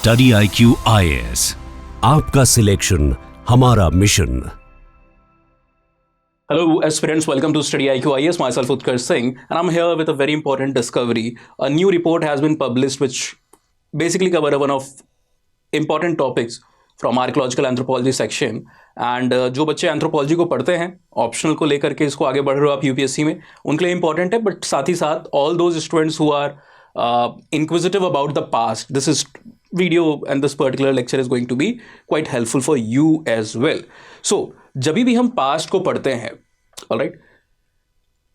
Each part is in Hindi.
स्टडी IQ IAS, आपका सिलेक्शन हमारा mission. Hello, aspirants. Welcome to Study IQ IAS. Myself, Utkarsh Singh, and I'm here with a very important discovery. A new report has been published, which basically cover one of important topics from archaeological anthropology section. And जो बच्चे एंथ्रोपोलॉजी को पढ़ते हैं, ऑप्शनल को लेकर के इसको आगे बढ़ रहे हो आप यूपीएससी में, उनके लिए इंपॉर्टेंट है. बट साथ ही साथ all those students who are inquisitive about the past, this is video and this particular lecture is going to be quite helpful for you as well. So जब भी हम पास्ट को पढ़ते हैं, ऑलराइट,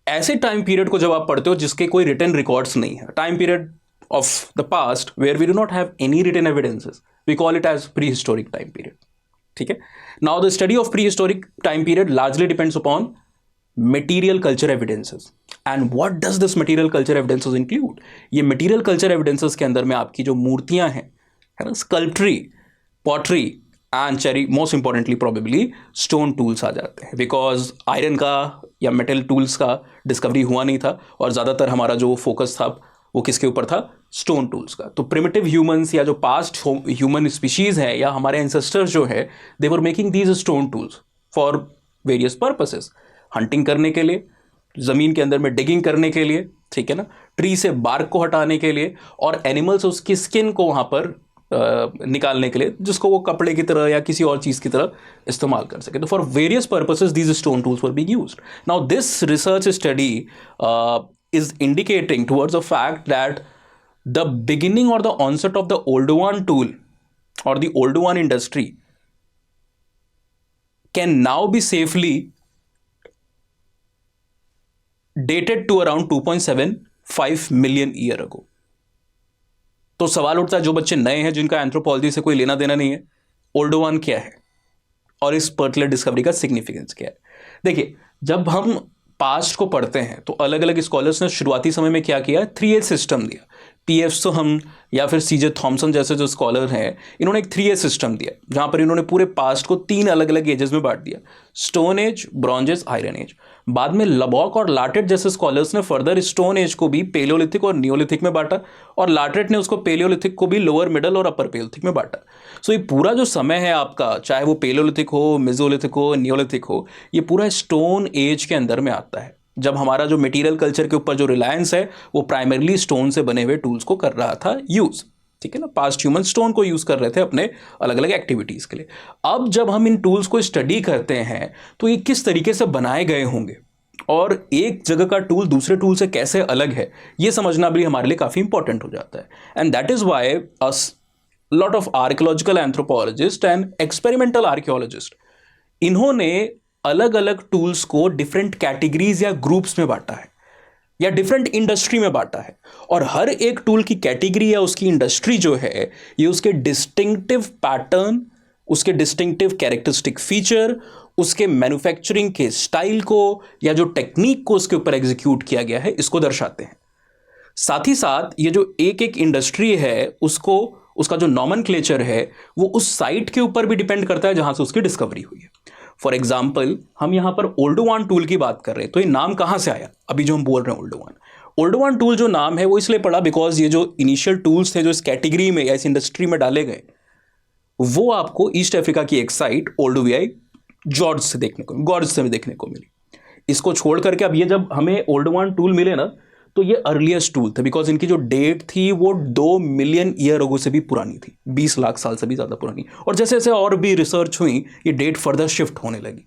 ऐसे टाइम पीरियड को जब आप पढ़ते हो जिसके कोई रिटन रिकॉर्ड्स नहीं है, time period of the past where we do not have any written evidences, we call it as prehistoric time period. ठीक है. Now the study of prehistoric time period largely depends upon material culture evidences. And what does this material culture evidences include? ये मटेरियल कल्चर एविडेंसेस के अंदर में आपकी जो मूर्तियां हैं, है ना, sculpture, pottery and cherry, most importantly probably stone tools आ जाते हैं, बिकॉज आयरन का या मेटल टूल्स का डिस्कवरी हुआ नहीं था और ज़्यादातर हमारा जो फोकस था वो किसके ऊपर था? स्टोन टूल्स का. तो प्रिमिटिव ह्यूमंस या जो पास्ट ह्यूमन स्पीशीज़ है या हमारे एंसेस्टर्स जो है, they were making these stone tools for various purposes. Hunting करने के लिए, ज़मीन के अंदर में डिगिंग करने के लिए, ठीक है ना, ट्री से बार्क को हटाने के लिए, और एनिमल्स उसकी स्किन को वहाँ पर निकालने के लिए, जिसको वो कपड़े की तरह या किसी और चीज़ की तरह इस्तेमाल कर सके. तो for various purposes these stone tools were being used. Now this research study is indicating towards the fact that the beginning or the onset of the Oldowan tool or the Oldowan industry can now be safely dated to around 2.75 million year ago. तो सवाल उठता है, जो बच्चे नए हैं जिनका एंथ्रोपोलॉजी से कोई लेना देना नहीं है, ओल्डोवान क्या है और इस पर्टिकुलर डिस्कवरी का सिग्निफिकेंस क्या है? देखिए, जब हम पास्ट को पढ़ते हैं तो अलग अलग स्कॉलर्स ने शुरुआती समय में क्या किया, 3A सिस्टम दिया. पीएफ सोहम या फिर सीजे थॉमसन जैसे जो स्कॉलर हैं, इन्होंने एक 3A सिस्टम दिया जहाँ पर इन्होंने पूरे पास्ट को 3 अलग अलग एजेस में बांट दिया: stone age, bronze age, iron age. बाद में लबॉक और लाटेट जैसे स्कॉलर्स ने फर्दर स्टोन एज को भी पेलियोलिथिक और नियोलिथिक में बांटा, और लाटेट ने उसको पेलियोलिथिक को भी लोअर, मिडल और अपर पेलियोलिथिक में बांटा. सो ये पूरा जो समय है आपका, चाहे वो पेलियोलिथिक हो, मेसोलिथिक हो, नियोलिथिक हो, ये पूरा स्टोन एज के अंदर में आता है, जब हमारा जो मटेरियल कल्चर के ऊपर जो रिलायंस है वो प्राइमरली स्टोन से बने हुए टूल्स को कर रहा था यूज़. ठीक है ना, पास्ट ह्यूमन स्टोन को यूज़ कर रहे थे अपने अलग अलग एक्टिविटीज़ के लिए. अब जब हम इन टूल्स को स्टडी करते हैं तो ये किस तरीके से बनाए गए होंगे और एक जगह का टूल दूसरे टूल से कैसे अलग है, ये समझना भी हमारे लिए काफ़ी इंपॉर्टेंट हो जाता है. And that is why a lot of archaeological anthropologist and experimental archaeologist, इन्होंने अलग अलग टूल्स को डिफरेंट कैटेगरीज या ग्रुप्स में बांटा है या डिफरेंट इंडस्ट्री में बांटा है. और हर एक टूल की कैटेगरी या उसकी इंडस्ट्री जो है, ये उसके डिस्टिंक्टिव पैटर्न, उसके डिस्टिंक्टिव कैरेक्टरिस्टिक फीचर, उसके मैन्युफैक्चरिंग के स्टाइल को या जो टेक्निक को उसके ऊपर एग्जीक्यूट किया गया है, इसको दर्शाते हैं. साथ ही साथ ये जो एक एक इंडस्ट्री है, उसको, उसका जो नॉमेनक्लेचर है वो उस साइट के ऊपर भी डिपेंड करता है जहां से उसकी डिस्कवरी हुई है. फॉर एग्जाम्पल, हम यहाँ पर ओल्डोवान टूल की बात कर रहे हैं, तो ये नाम कहाँ से आया? अभी जो हम बोल रहे हैं ओल्डोवान टूल जो नाम है वो इसलिए पड़ा बिकॉज ये जो इनिशियल टूल्स थे जो इस कैटेगरी में या इस इंडस्ट्री में डाले गए, वो आपको ईस्ट अफ्रीका की एक साइट ओल्डोवियाई जॉर्ज से देखने को मिली. इसको छोड़ करके अब ये जब हमें ओल्डोवान टूल मिले ना, तो ये अर्लीस्ट टूल थे बिकॉज इनकी जो डेट थी वो 2 मिलियन ईयर अगो से भी पुरानी थी, 20 लाख साल से भी ज़्यादा पुरानी. और जैसे जैसे और भी रिसर्च हुई, ये डेट फर्दर शिफ्ट होने लगी.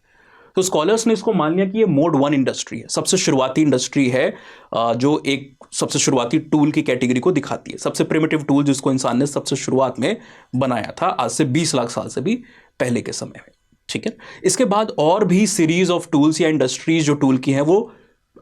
तो स्कॉलर्स ने इसको मान लिया कि ये मोड 1 इंडस्ट्री है, सबसे शुरुआती इंडस्ट्री है, जो एक सबसे शुरुआती टूल की कैटेगरी को दिखाती है, सबसे प्रिमिटिव टूल जिसको इंसान ने सबसे शुरुआत में बनाया था, आज से 20 लाख साल से भी पहले के समय में. ठीक है. इसके बाद और भी सीरीज ऑफ टूल्स या इंडस्ट्रीज जो टूल की हैं वो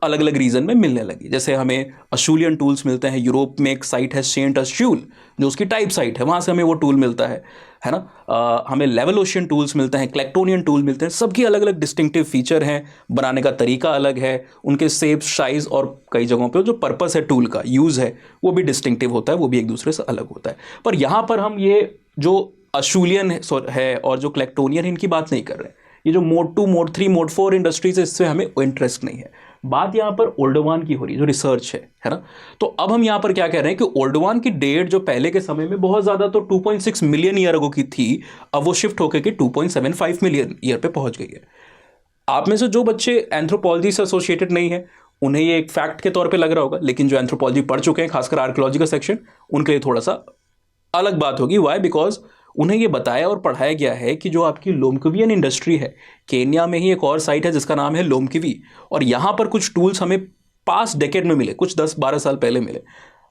अलग अलग रीजन में मिलने लगी. जैसे हमें अशूलियन टूल्स मिलते हैं, यूरोप में एक साइट है सेंट अशूल, जो उसकी टाइप साइट है, वहाँ से हमें वो टूल मिलता है ना. हमें लेवलोशियन टूल्स मिलते हैं, क्लेक्टोनियन टूल मिलते हैं. सबकी अलग अलग डिस्टिंक्टिव फीचर हैं, बनाने का तरीका अलग है, उनके शेप, साइज और कई जगहों पे जो पर्पस है टूल का, यूज़ है, वो भी डिस्टिंक्टिव होता है, वो भी एक दूसरे से अलग होता है. पर यहाँ पर हम ये जो अशूलियन है और जो क्लेक्टोनियन, इनकी बात नहीं कर रहे हैं. ये जो मोड 2, मोड 3, मोड 4 इंडस्ट्रीज है, इससे हमें इंटरेस्ट नहीं है बात यहाँ पर ओल्डोवान की हो रही है, जो रिसर्च है ना। तो अब हम यहाँ पर क्या कह रहे हैं कि ओल्डोवान की डेट जो पहले के समय में बहुत ज़्यादा तो 2.6 मिलियन ईयर अगो की थी, अब वो शिफ्ट होकर के 2.75 मिलियन ईयर पे पहुंच गई है। आप में से जो बच्चे एंथ्रोपोलॉजी से एसोसिएटेड नहीं है उन्हें ये एक फैक्ट के तौर पे लग रहा होगा, लेकिन जो एंथ्रोपोलॉजी पढ़ चुके हैं, खासकर आर्कियोलॉजी का सेक्शन, उनके लिए थोड़ा सा अलग बात होगी। वाई? बिकॉज उन्हें ये बताया और पढ़ाया गया है कि जो आपकी लोमकिवियन इंडस्ट्री है, केन्या में ही एक और साइट है जिसका नाम है लोमकिवी, और यहाँ पर कुछ टूल्स हमें पास डेकेड में मिले, कुछ 10-12 साल पहले मिले,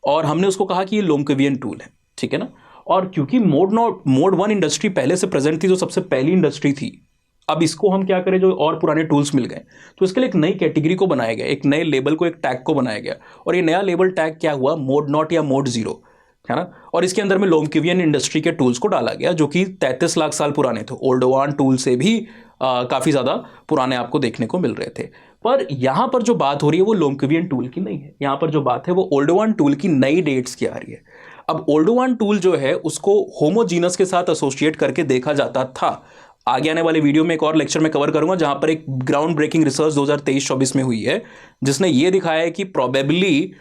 और हमने उसको कहा कि ये लोमकिवियन टूल है, ठीक है ना। और क्योंकि मोड 1 इंडस्ट्री पहले से प्रेजेंट थी, जो सबसे पहली इंडस्ट्री थी, अब इसको हम क्या करें, जो और पुराने टूल्स मिल गए, तो इसके लिए एक नई कैटेगरी को बनाया गया, एक नए लेबल को, एक टैग को बनाया गया, और ये नया लेबल टैग क्या हुआ, मोड नॉट या मोड 0, है ना। और इसके अंदर में लोमकिवियन इंडस्ट्री के टूल्स को डाला गया, जो कि 33 लाख साल पुराने थे, ओल्डोवान टूल से भी काफ़ी ज़्यादा पुराने आपको देखने को मिल रहे थे। पर यहाँ पर जो बात हो रही है वो लोमकिवियन टूल की नहीं है, यहाँ पर जो बात है वो ओल्डोवान टूल की नई डेट्स की आ रही है। अब ओल्डोवान टूल जो है उसको होमोजीनस के साथ एसोसिएट करके देखा जाता था। आगे आने वाले वीडियो में एक और लेक्चर में कवर करूंगा जहां पर एक ग्राउंड ब्रेकिंग रिसर्च 2023-24 में हुई है, जिसने ये दिखाया है कि प्रोबेबली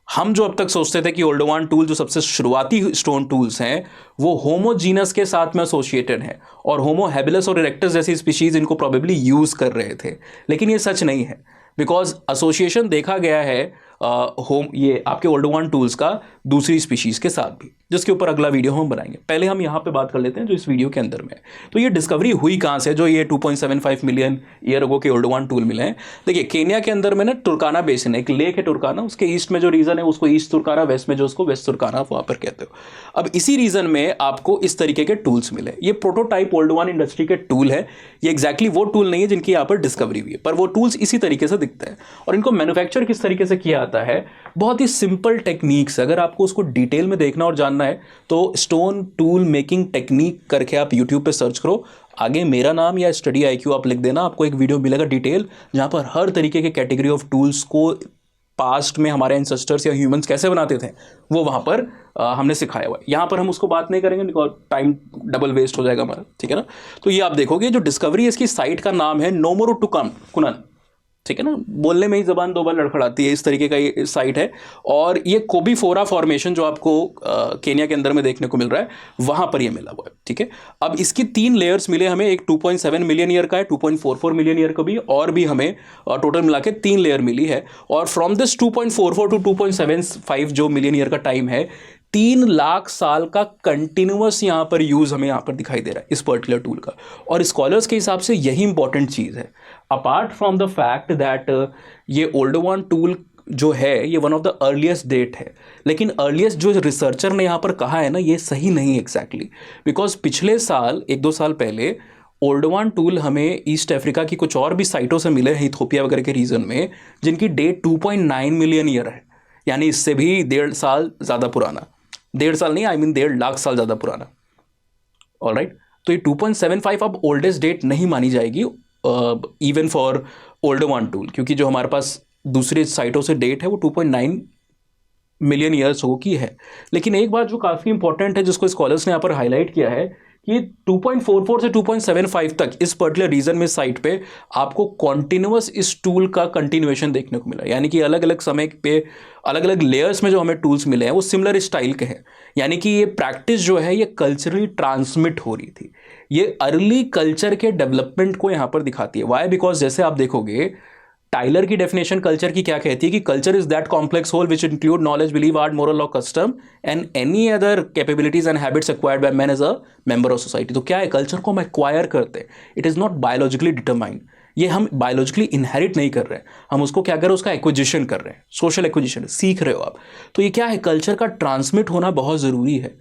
हम जो अब तक सोचते थे कि ओल्डोवान टूल जो सबसे शुरुआती स्टोन टूल्स हैं वो होमोजीनस के साथ में एसोसिएटेड हैं, और होमो हैबिलस और इरेक्टस जैसी स्पीशीज इनको प्रोबेबली यूज कर रहे थे, लेकिन ये सच नहीं है। बिकॉज एसोसिएशन देखा गया है ये आपके ओल्डोवान टूल्स का दूसरी स्पीशीज के साथ भी, जिसके ऊपर अगला वीडियो हम बनाएंगे। पहले हम यहाँ पे बात कर लेते हैं जो इस वीडियो के अंदर में है। तो ये डिस्कवरी हुई कहाँ से, जो ये 2.75 मिलियन ईयर अगो के ओल्डोवान टूल मिले हैं। देखिए केन्या के अंदर में ना तुर्काना बेसिन है, एक लेक है तुर्काना, उसके ईस्ट में जो रीजन है उसको ईस्ट तुर्काना, वेस्ट में जो उसको वेस्ट तुर्काना वहाँ पर कहते हो। अब इसी रीजन में आपको इस तरीके के टूल्स मिले। ये प्रोटोटाइप ओल्डोवान इंडस्ट्री के टूल है, ये एग्जैक्टली वो टूल नहीं है जिनकी यहाँ पर डिस्कवरी हुई है, पर वो टूल्स इसी तरीके से दिखते हैं। और इनको मैन्युफैक्चर किस तरीके से किया जाता है, बहुत ही सिंपल टेक्निक्स। अगर आपको उसको डिटेल में देखना और जानना है तो स्टोन टूल मेकिंग टेक्निक करके आप यूट्यूब पे सर्च करो, आगे मेरा नाम या स्टडी IQ आप लिख देना, आपको एक वीडियो मिलेगा डिटेल, जहां पर हर तरीके के कैटेगरी ऑफ टूल्स को पास्ट में हमारे एंसेस्टर्स या ह्यूमंस कैसे बनाते थे वो वहां पर हमने सिखाया हुआ है। यहाँ पर हम उसको बात नहीं करेंगे बिकॉज टाइम डबल वेस्ट हो जाएगा हमारा, ठीक है ना। तो ये आप देखोगे जो डिस्कवरी है, इसकी साइट का नाम है नोमोरुटुकम कुनन, ठीक है ना, बोलने में ही जबान दो बार लड़खड़ाती है, इस तरीके का ये साइट है। और ये कोबीफोरा फॉर्मेशन जो आपको केन्या के अंदर में देखने को मिल रहा है वहां पर ये मिला हुआ है, ठीक है। अब इसकी 3 लेयर्स मिले हमें, एक 2.7 मिलियन ईयर का है, 2.44 मिलियन ईयर का भी, और भी हमें टोटल मिला के 3 लेयर मिली है। और फ्रॉम दिस 2.44 टू 2.75 जो मिलियन ईयर का टाइम है, 3 लाख साल का कंटिन्यूअस यहाँ पर यूज हमें यहाँ पर दिखाई दे रहा है इस पर्टिकुलर टूल का। और स्कॉलर्स के हिसाब से यही इंपॉर्टेंट चीज़ है, apart from the fact that ये ओल्डोवान टूल जो है ये one of the earliest date है, लेकिन अर्लीस्ट जो रिसर्चर ने यहाँ पर कहा है ना ये सही नहीं एग्जैक्टली, बिकॉज पिछले साल 1-2 साल पहले ओल्डोवान टूल हमें ईस्ट अफ्रीका की कुछ और भी साइटों से मिले हैं, इथोपिया वगैरह के रीजन में, जिनकी डेट 2.9 मिलियन ईयर है, यानी इससे भी 1.5 साल ज़्यादा पुराना, 1.5 साल नहीं, 1.5 लाख साल ज़्यादा पुराना। ऑलराइट, तो ये 2.75 अब ओल्डेस्ट डेट नहीं मानी जाएगी इवन फॉर ओल्डोवान टूल, क्योंकि जो हमारे पास दूसरे साइटों से डेट है वो 2.9 मिलियन ईयर्स हो की है। लेकिन एक बात जो काफ़ी इंपॉर्टेंट है जिसको स्कॉलर्स ने यहाँ पर हाईलाइट किया है कि 2.44 से 2.75 तक इस पर्टिकुलर रीजन में साइट पे आपको कॉन्टिन्यूअस इस टूल का कंटिन्यूएशन देखने को मिला, यानी कि अलग अलग समय पे अलग अलग लेयर्स में जो हमें टूल्स मिले हैं वो सिमिलर स्टाइल के हैं, यानी कि ये प्रैक्टिस जो है ये कल्चरली ट्रांसमिट हो रही थी, ये अर्ली कल्चर के डेवलपमेंट को यहाँ पर दिखाती है। वाई? बिकॉज जैसे आप देखोगे टाइलर की डेफिनेशन कल्चर की क्या कहती है कि culture is that complex whole which include knowledge, believe, art, moral और custom and any other capabilities and habits acquired by man as a member of society. तो क्या है, कल्चर को हम एक्वायर करते हैं, it is not biologically determined, ये हम बायोलॉजिकली इनहेरिट नहीं कर रहे हैं, हम उसको क्या कर रहे हैं, उसका एक्विजिशन कर रहे हैं, सोशल एक्विजिशन, सीख रहे हो आप। तो ये क्या है, कल्चर का ट्रांसमिट होना बहुत ज़रूरी है।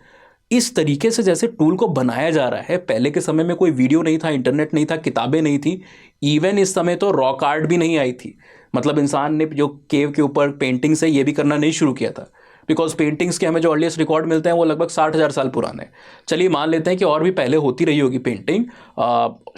इस तरीके से जैसे टूल को बनाया जा रहा है, पहले के समय में कोई वीडियो नहीं था, इंटरनेट नहीं था, किताबें नहीं थी, इवन इस समय तो रॉक आर्ट भी नहीं आई थी, मतलब इंसान ने जो केव के ऊपर पेंटिंग से ये भी करना नहीं शुरू किया था, बिकॉज पेंटिंग्स के हमें जो अर्लीस्ट रिकॉर्ड मिलते हैं वो लगभग 60,000 साल पुराने हैं। चलिए मान लेते हैं कि और भी पहले होती रही होगी पेंटिंग,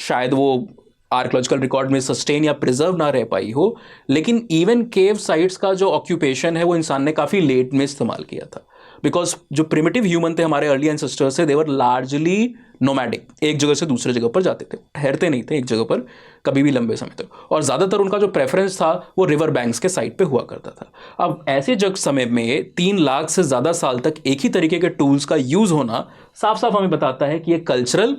शायद वो आर्कोलॉजिकल रिकॉर्ड में सस्टेन या प्रिजर्व ना रह पाई हो, लेकिन इवन केव साइट्स का जो ऑक्यूपेशन है वो इंसान ने काफ़ी लेट में इस्तेमाल किया था, बिकॉज जो प्रिमिटिव ह्यूमन थे हमारे अर्ली एंसेस्टर्स से, दे वर लार्जली नोमैडिक, एक जगह से दूसरे जगह पर जाते थे, ठहरते नहीं थे एक जगह पर कभी भी लंबे समय तक, और ज़्यादातर उनका जो प्रेफरेंस था वो रिवर बैंक्स के साइड पे हुआ करता था। अब ऐसे जग समय में 3 लाख से ज़्यादा साल तक एक ही तरीके के टूल्स का यूज़ होना साफ साफ हमें बताता है कि ये कल्चरल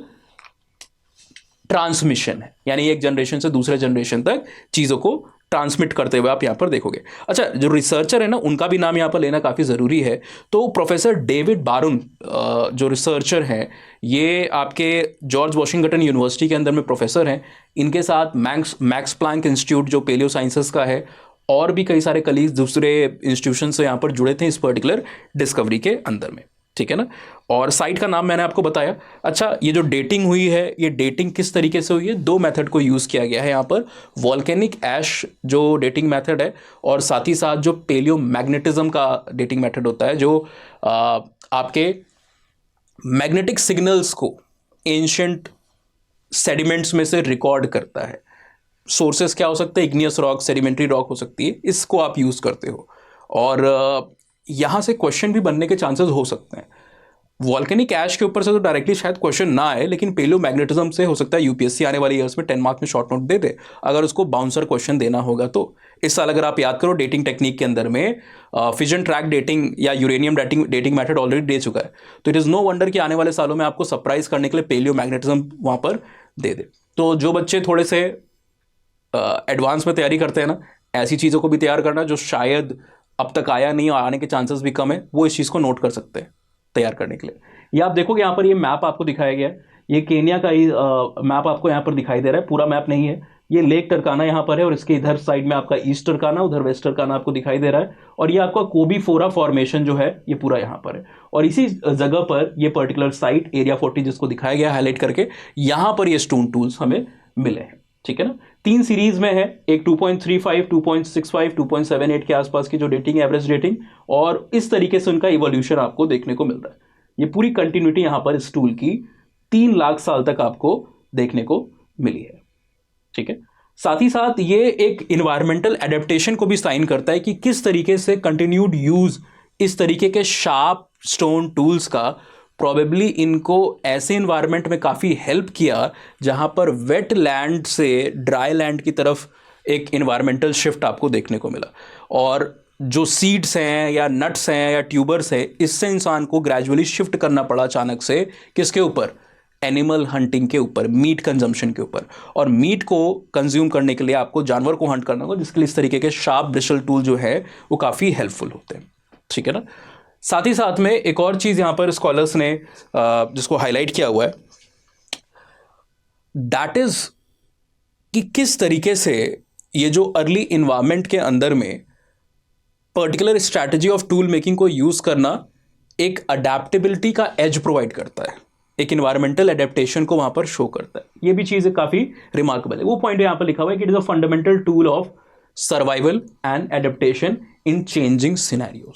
ट्रांसमिशन है, यानी एक जनरेशन से दूसरे जनरेशन तक चीज़ों को ट्रांसमिट करते हुए आप यहाँ पर देखोगे। अच्छा, जो रिसर्चर है ना, उनका भी नाम यहाँ पर लेना काफ़ी ज़रूरी है। तो प्रोफेसर डेविड बारून जो रिसर्चर हैं, ये आपके जॉर्ज वॉशिंगटन यूनिवर्सिटी के अंदर में प्रोफेसर हैं। इनके साथ मैक्स प्लैंक इंस्टीट्यूट जो पेलियो साइंसेस का है, और भी कई सारे कलीग्स दूसरे इंस्टीट्यूशन से यहाँ पर जुड़े थे इस पर्टिकुलर डिस्कवरी के अंदर में, ठीक है ना। और साइट का नाम मैंने आपको बताया। अच्छा, ये जो डेटिंग हुई है, ये डेटिंग किस तरीके से हुई है? 2 मेथड को यूज़ किया गया है यहाँ पर, वॉल्केनिक ऐश जो डेटिंग मेथड है, और साथ ही साथ जो पेलियो मैग्नेटिज्म का डेटिंग मेथड होता है, जो आपके मैग्नेटिक सिग्नल्स को एंशिएंट सेडिमेंट्स में से रिकॉर्ड करता है। सोर्सेस क्या हो सकते हैं? इग्नियस रॉक, सेडिमेंट्री रॉक हो सकती है, इसको आप यूज़ करते हो। और यहाँ से क्वेश्चन भी बनने के चांसेस हो सकते हैं। वॉल्केनिक ऐश के ऊपर से तो डायरेक्टली शायद क्वेश्चन ना आए, लेकिन पेलियो मैग्नेटिज्म से हो सकता है यूपीएससी आने वाले ईयर्स में 10 मार्क में शॉर्ट नोट दे दे, अगर उसको बाउंसर क्वेश्चन देना होगा तो। इस साल अगर आप याद करो, डेटिंग टेक्निक के अंदर में फिजन ट्रैक डेटिंग या यूरेनियम डेटिंग मेथड ऑलरेडी दे चुका है। तो इट इज़ नो वंडर कि आने वाले सालों में आपको सरप्राइज करने के लिए पेलियो मैग्नेटिज्म वहाँ पर दे दे। तो जो बच्चे थोड़े से एडवांस में तैयारी करते हैं ना, ऐसी चीज़ों को भी तैयार करना जो शायद अब तक आया नहीं और आने के चांसेस भी कम है, वो इस चीज़ को नोट कर सकते हैं तैयार करने के लिए। ये आप देखोगे यहाँ पर, ये मैप आपको दिखाया गया है, ये केन्या का ही मैप आपको यहाँ पर दिखाई दे रहा है, पूरा मैप नहीं है। ये लेक टरकाना यहाँ पर है, और इसके इधर साइड में आपका ईस्ट टरकाना, उधर वेस्ट टरकाना आपको दिखाई दे रहा है, और ये आपका कोबी फोरा फॉर्मेशन जो है ये पूरा यहाँ पर है। और इसी जगह पर ये पर्टिकुलर साइट एरिया 40 जिसको दिखाया गया हाईलाइट करके, यहाँ पर ये स्टोन टूल्स हमें मिले हैं, ठीक है ना। 3 सीरीज में है, एक 2.35, 2.65, 2.78 के आसपास की जो डेटिंग, एवरेज डेटिंग, और इस तरीके से उनका इवोल्यूशन आपको देखने को मिल रहा है। ये पूरी कंटिन्यूटी यहां पर इस टूल की 3 लाख साल तक आपको देखने को मिली है, ठीक है। साथ ही साथ ये एक इन्वायरमेंटल एडेप्टेशन को भी साइन करता है कि किस तरीके से कंटिन्यूड यूज इस तरीके के शार्प स्टोन टूल्स का प्रॉबेबली इनको ऐसे इन्वायरमेंट में काफ़ी हेल्प किया जहां पर वेट लैंड से ड्राई लैंड की तरफ एक इन्वायरमेंटल शिफ्ट आपको देखने को मिला। और जो सीड्स हैं या नट्स हैं या ट्यूबर्स हैं, इससे इंसान को ग्रेजुअली शिफ्ट करना पड़ा अचानक से, किसके ऊपर? एनिमल हंटिंग के ऊपर, मीट कंजम्पशन के ऊपर। और मीट को कंज्यूम करने के लिए आपको जानवर को हंट करना होगा, जिसके लिए इस तरीके के शार्प ब्रिशल टूल जो है वो काफ़ी हेल्पफुल होते हैं, ठीक है ना। साथ ही साथ में एक और चीज़ यहाँ पर स्कॉलर्स ने जिसको हाईलाइट किया हुआ है, दैट इज कि किस तरीके से ये जो अर्ली इन्वायरमेंट के अंदर में particular strategy of tool making को यूज करना एक अडेप्टेबिलिटी का एज प्रोवाइड करता है, एक इन्वायरमेंटल एडेप्टेशन को वहां पर शो करता है। ये भी चीज़ काफ़ी रिमार्केबल है। वो पॉइंट यहाँ पर लिखा हुआ है कि it is a fundamental tool of survival and adaptation in changing scenario,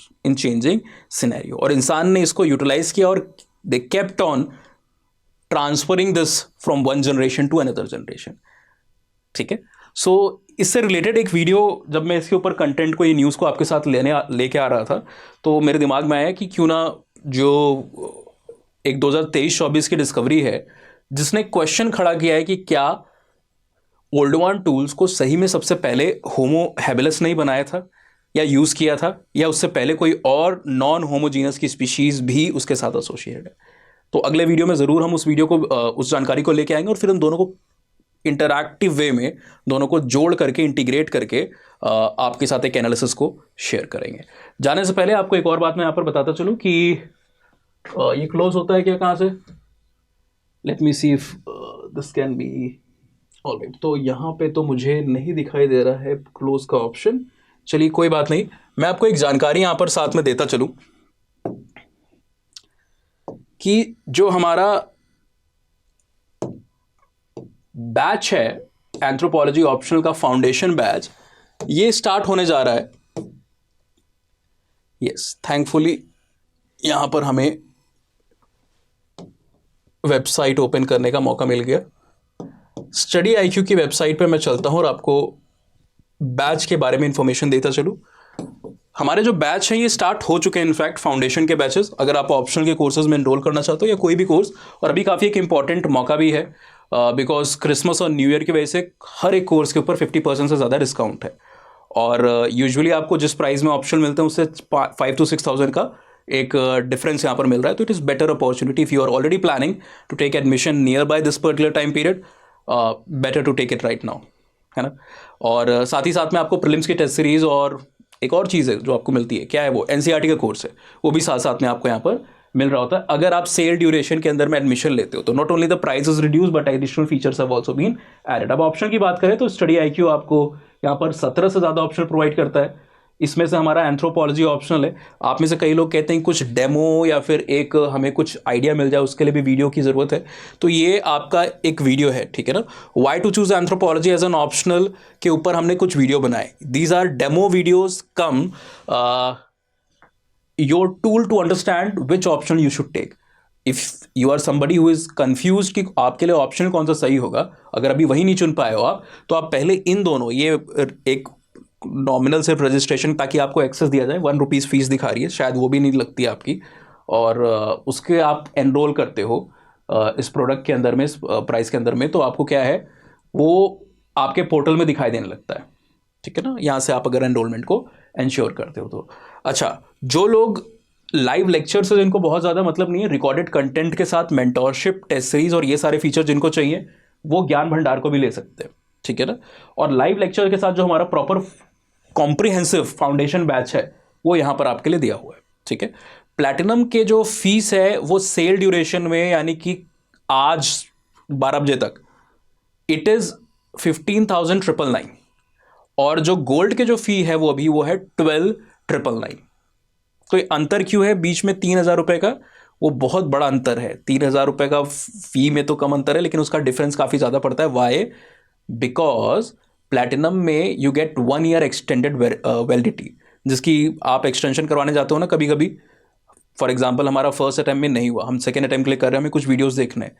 और इंसान ने इसको यूटिलाइज किया और they kept on transferring this from one generation to another generation, ठीक है। सो इससे रिलेटेड एक वीडियो, जब मैं इसके ऊपर कंटेंट को, ये न्यूज़ को आपके साथ लेके आ रहा था, तो मेरे दिमाग में आया कि क्यों ना जो एक 2023-24 की डिस्कवरी है, जिसने क्वेश्चन खड़ा किया है कि क्या ओल्डोवान टूल्स को सही में सबसे पहले होमो हैबिलस नहीं बनाया था या यूज़ किया था, या उससे पहले कोई और नॉन होमोजीनस की स्पीशीज़ भी उसके साथ एसोसिएटेड है। तो अगले वीडियो में ज़रूर हम उस वीडियो को, उस जानकारी को लेके आएंगे, और फिर हम दोनों को इंटरैक्टिव वे में दोनों को जोड़ करके, इंटीग्रेट करके आपके साथ एक एनालिसिस को शेयर करेंगे। जाने से पहले आपको एक और बात मैं यहाँ पर बताता चलूँ कि ये क्लोज होता है क्या, कहाँ से? Let me see if this can be alright. तो यहाँ पे तो मुझे नहीं दिखाई दे रहा है क्लोज का ऑप्शन। चलिए कोई बात नहीं, मैं आपको एक जानकारी यहाँ पर साथ में देता चलूँ कि जो हमारा बैच है एंथ्रोपोलॉजी ऑप्शनल का फाउंडेशन बैच, ये स्टार्ट होने जा रहा है। यस, थैंकफुली यहाँ पर हमें वेबसाइट ओपन करने का मौका मिल गया। स्टडी आईक्यू की वेबसाइट पर मैं चलता हूँ और आपको बैच के बारे में इंफॉर्मेशन देता चलूँ। हमारे जो बैच हैं ये स्टार्ट हो चुके हैं इनफैक्ट फाउंडेशन के बैचेस। अगर आप ऑप्शनल के कोर्सेज में एनरोल करना चाहते हो या कोई भी कोर्स, और अभी काफ़ी एक इंपॉर्टेंट मौका भी है बिकॉज क्रिसमस और न्यू ईयर की वजह से हर एक कोर्स के ऊपर 50% से ज़्यादा डिस्काउंट है। और यूजुअली आपको जिस प्राइस में ऑप्शन मिलते हैं उससे 5,000 to 6,000 का एक डिफरेंस यहाँ पर मिल रहा है। तो it is better opportunity if you are already planning to take admission nearby this particular time period, better to take it right now, है ना। और साथ ही साथ में आपको प्रीलिम्स की टेस्ट सीरीज और एक और चीज़ है जो आपको मिलती है, क्या है वो, एनसीईआरटी का कोर्स है, वो भी साथ साथ में आपको यहाँ पर मिल रहा होता है। अगर आप सेल ड्यूरेशन के अंदर में एडमिशन लेते हो तो not only the price is reduce but additional features have also been added. अब ऑप्शन की बात करें तो स्टडी आईक्यू आपको यहाँ पर 17 से ज़्यादा ऑप्शन प्रोवाइड करता है। इसमें से हमारा एंथ्रोपोलॉजी ऑप्शनल है। आप में से कई लोग कहते हैं कुछ डेमो या फिर एक हमें कुछ आइडिया मिल जाए, उसके लिए भी वीडियो की ज़रूरत है, तो ये आपका एक वीडियो है, ठीक है ना। Why to choose anthropology as an optional के ऊपर हमने कुछ वीडियो बनाए। These are demo videos come your tool to understand which option you should take. If you are somebody who is confused कि आपके लिए ऑप्शन कौन सा सही होगा, अगर अभी वही नहीं चुन पाए हो आप, तो आप पहले इन दोनों, ये एक नॉमिनल सिर्फ रजिस्ट्रेशन ताकि आपको एक्सेस दिया जाए, ₹1 फीस दिखा रही है, शायद वो भी नहीं लगती आपकी, और उसके आप एनरोल करते हो इस प्रोडक्ट के अंदर में, इस प्राइस के अंदर में, तो आपको क्या है वो आपके पोर्टल में दिखाई देने लगता है, ठीक है ना। यहाँ से आप अगर एनरोलमेंट को इंश्योर करते हो तो। अच्छा, जो लोग लाइव लेक्चर से जिनको बहुत ज़्यादा मतलब नहीं है, रिकॉर्डेड कंटेंट के साथ मेंटोरशिप, टेस्ट सीरीज और ये सारे फीचर जिनको चाहिए, वो ज्ञान भंडार को भी ले सकते हैं, ठीक है ना। और लाइव लेक्चर के साथ जो हमारा प्रॉपर कॉम्प्रिहेंसिव फाउंडेशन बैच है वो यहाँ पर आपके लिए दिया हुआ है, ठीक है। प्लैटिनम के जो फीस है वो सेल ड्यूरेशन में, यानी कि आज 12 बजे तक, इट इज़ 15,999, और जो गोल्ड के जो फी है वो अभी वो है 12,999। तो ये अंतर क्यों है बीच में 3,000 रुपये का? वो बहुत बड़ा अंतर है। 3,000 रुपये का फी में तो कम अंतर है, लेकिन उसका डिफरेंस काफ़ी ज़्यादा पड़ता है। वाई? बिकॉज प्लैटिनम में you get 1 year extended validity, जिसकी आप एक्सटेंशन करवाने जाते हो ना कभी कभी। फॉर एग्जाम्पल हमारा फर्स्ट अटैम्प्ट में नहीं हुआ, हम सेकेंड अटैम्प्ट के लिए कर रहे हैं, हमें कुछ वीडियोस देखने,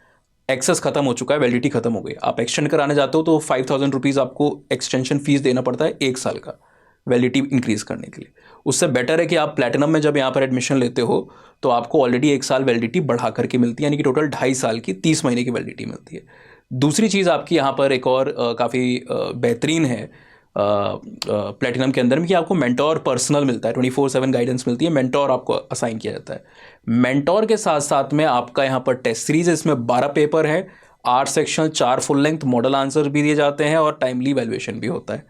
एक्सेस खत्म हो चुका है, वैलिडिटी खत्म हो गई, आप एक्सटेंड कराने जाते हो तो 5,000 रुपीज़ आपको एक्सटेंशन फीस देना पड़ता है 1 साल का, वैलिडिटी इंक्रीज़ करने के लिए। उससे बेटर है कि आप प्लैटिनम में जब यहाँ पर एडमिशन लेते हो तो आपको ऑलरेडी 1 साल वैलिडिटी बढ़ा करके मिलती है, यानी कि टोटल 2.5 साल की 30 महीने की वैलिडिटी मिलती है। दूसरी चीज़ आपकी यहाँ पर एक और काफ़ी बेहतरीन है प्लैटिनम के अंदर में, कि आपको मेंटोर पर्सनल मिलता है, 24/7 गाइडेंस मिलती है, मेंटोर आपको असाइन किया जाता है। मेंटोर के साथ साथ में आपका यहाँ पर टेस्ट सीरीज है, इसमें 12 पेपर है, 8 section, 4 full length model answer भी दिए जाते हैं और टाइमली वैल्यूएशन भी होता है,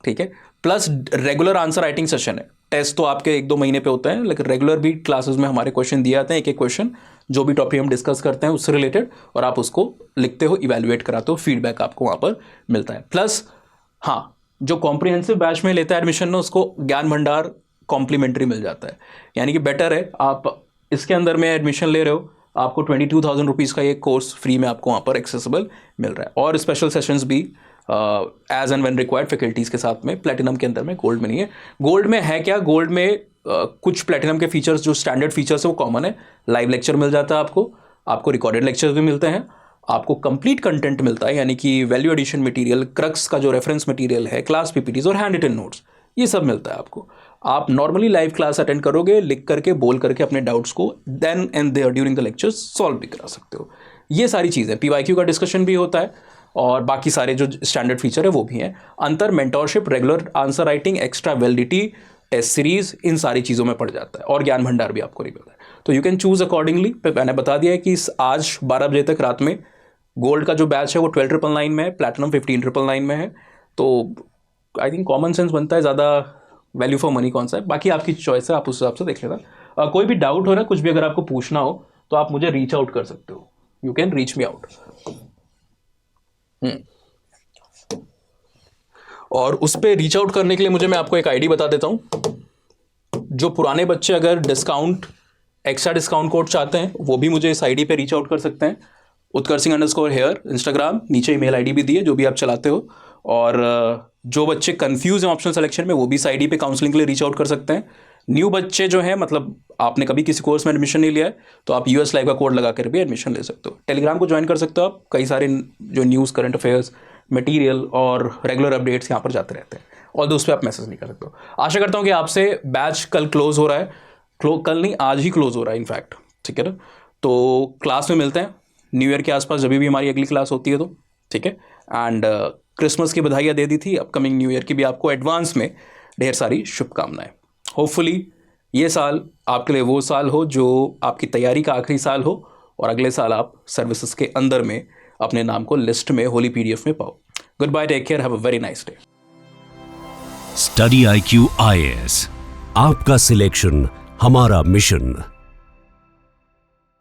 ठीक है। Plus regular answer writing session है। टेस्ट तो आपके 1-2 महीने पे होते हैं, लेकिन रेगुलर भी क्लासेस में हमारे क्वेश्चन दिए जाते हैं, एक क्वेश्चन जो भी टॉपिक हम डिस्कस करते हैं उससे रिलेटेड, और आप उसको लिखते हो, इवैल्यूएट कराते हो, फीडबैक आपको वहाँ पर मिलता है। प्लस हाँ, जो कॉम्प्रिहेंसिव बैच में लेता है एडमिशन ना, उसको ज्ञान भंडार कॉम्प्लीमेंट्री मिल जाता है, यानी कि बेटर है आप इसके अंदर में एडमिशन ले रहे हो, आपको 22,000 रुपीज़ का ये कोर्स फ्री में आपको वहाँ पर एक्सेसिबल मिल रहा है, और स्पेशल सेशंस भी as and when required faculties के साथ में प्लैटिनम के अंदर में। गोल्ड में नहीं है। गोल्ड में है क्या? गोल्ड में कुछ प्लैटिनम के फीचर्स जो स्टैंडर्ड फीचर्स है वो कॉमन है। लाइव लेक्चर मिल जाता है आपको रिकॉर्डेड लेक्चर्स भी मिलते हैं, आपको कंप्लीट कंटेंट मिलता है, यानी कि वैल्यू एडिशन मटेरियल, क्रक्स का जो रेफरेंस मटेरियल है, क्लास पीपीटीज और हैंड रिटन नोट्स, ये सब मिलता है आपको। आप नॉर्मली लाइव क्लास अटेंड करोगे, लिख करके, बोल करके अपने डाउट्स को then and there during the lectures solve भी करा सकते हो। ये सारी चीज़ें, पीवाईक्यू का डिस्कशन भी होता है, और बाकी सारे जो स्टैंडर्ड फीचर है वो भी हैं। अंतर mentorship, regular answer writing, extra validity, test series, इन सारी चीज़ों में पड़ जाता है, और ज्ञान भंडार भी आपको नहीं मिलता है। तो यू कैन चूज अकॉर्डिंगली। मैंने बता दिया है कि आज 12 बजे तक रात में गोल्ड का जो बैच है वो 12,999 में है, प्लैटिनम 15,999 में है। तो आई थिंक कॉमन सेंस बनता है ज़्यादा वैल्यू फॉर मनी कौन सा है, बाकी आपकी चॉइस है, आप उस हिसाब से देख लेना। कोई भी डाउट हो ना, कुछ भी अगर आपको पूछना हो तो आप मुझे रीच आउट कर सकते हो, you can reach me out. और उस पर रीच आउट करने के लिए मैं आपको एक आईडी बता देता हूँ। जो पुराने बच्चे अगर डिस्काउंट, एक्स्ट्रा डिस्काउंट कोड चाहते हैं, वो भी मुझे इस आईडी पे रीच आउट कर सकते हैं। उत्कर्सिंग_hair इंस्टाग्राम, नीचे ईमेल आईडी भी दी है जो भी आप चलाते हो। और जो बच्चे कंफ्यूज हैं ऑप्शनल सिलेक्शन में, वो भी इस आईडी पे काउंसलिंग के लिए रीच आउट कर सकते हैं। न्यू बच्चे जो हैं, मतलब आपने कभी किसी कोर्स में एडमिशन नहीं लिया है, तो आप US लाइव का कोड लगा कर भी एडमिशन ले सकते हो। टेलीग्राम को ज्वाइन कर सकते हो आप, कई सारे जो न्यूज़, करंट अफेयर्स, मटीरियल और रेगुलर अपडेट्स यहाँ पर जाते रहते हैं। और उस पर आप मैसेज नहीं कर सकते हो। आशा करता हूँ कि आपसे बैच कल क्लोज हो रहा है, कल नहीं आज ही क्लोज हो रहा है इनफैक्ट, ठीक है ना। तो क्लास में मिलते हैं न्यू ईयर के आसपास, जब भी हमारी अगली क्लास होती है तो, ठीक है। एंड क्रिसमस की बधाइयाँ दे दी थी, अपकमिंग न्यू ईयर की भी आपको एडवांस में ढेर सारी शुभकामनाएं। होपफुली ये साल आपके लिए वो साल हो जो आपकी तैयारी का आखिरी साल हो, और अगले साल आप सर्विसेज के अंदर में अपने नाम को लिस्ट में होली PDF में पाओ। Goodbye, take care, have a very nice day. Study IQ IAS, आपका सिलेक्शन हमारा मिशन।